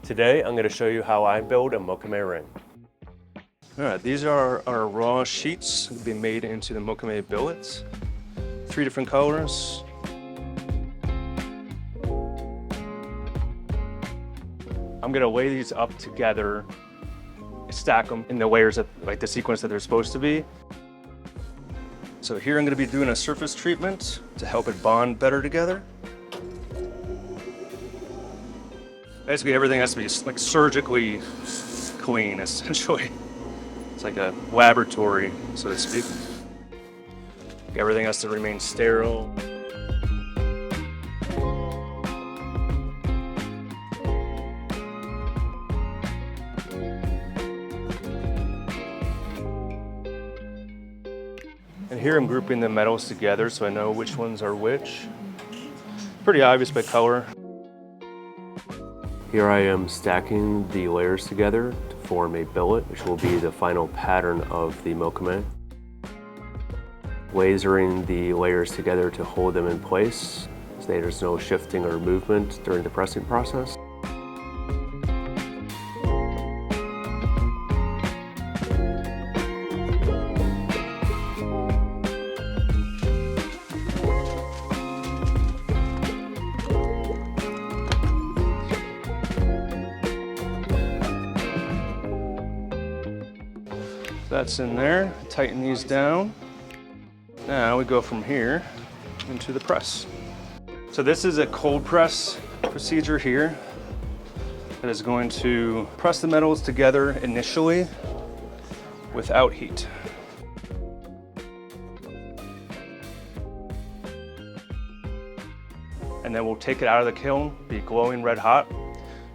Today, I'm going to show you how I build a Mokume ring. All right, these are our raw sheets to be made into the Mokume billets. 3 different colors. I'm going to lay these up together, stack them in the layers that, like the sequence that they're supposed to be. So here I'm going to be doing a surface treatment to help it bond better together. Basically, everything has to be like surgically clean, essentially. It's like a laboratory, so to speak. Everything has to remain sterile. And here I'm grouping the metals together so I know which ones are which. Pretty obvious by color. Here I am stacking the layers together to form a billet, which will be the final pattern of the Mokume. Lasering the layers together to hold them in place so there's no shifting or movement during the pressing process. That's in there. Tighten these down. Now we go from here into the press. So this is a cold press procedure here that is going to press the metals together initially without heat. And then we'll take it out of the kiln, be glowing red hot,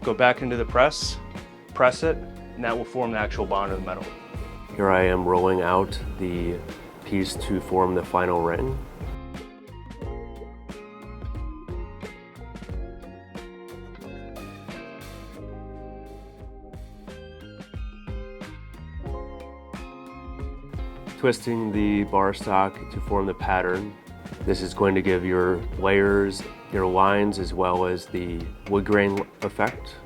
go back into the press it, and that will form the actual bond of the metal. Here I am rolling out the piece to form the final ring. Twisting the bar stock to form the pattern. This is going to give your layers, your lines, as well as the wood grain effect.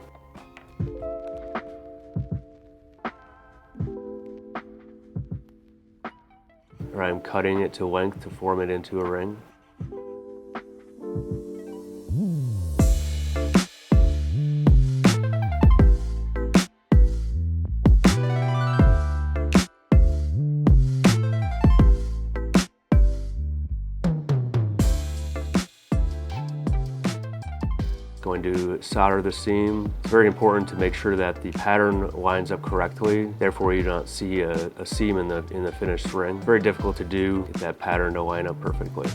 I'm cutting it to length to form it into a ring. Going to solder the seam. It's very important to make sure that the pattern lines up correctly. Therefore, you don't see a seam in the finished ring. Very difficult to do, get that pattern to line up perfectly.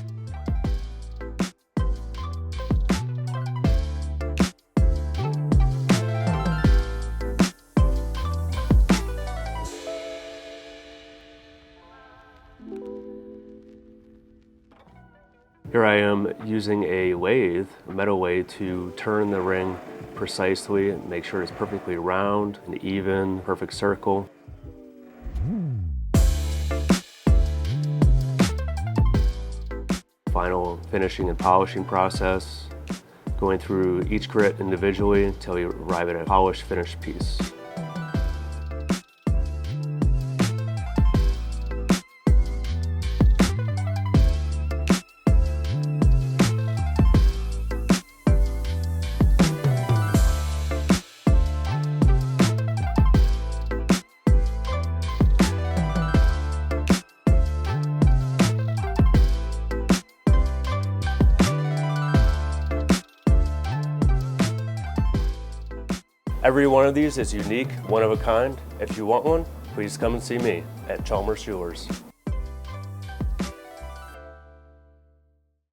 Here I am using a lathe, a metal lathe, to turn the ring precisely and make sure it's perfectly round and even, perfect circle. Final finishing and polishing process, going through each grit individually until you arrive at a polished, finished piece. Every one of these is unique, one of a kind. If you want one, please come and see me at Chalmers Jewelers.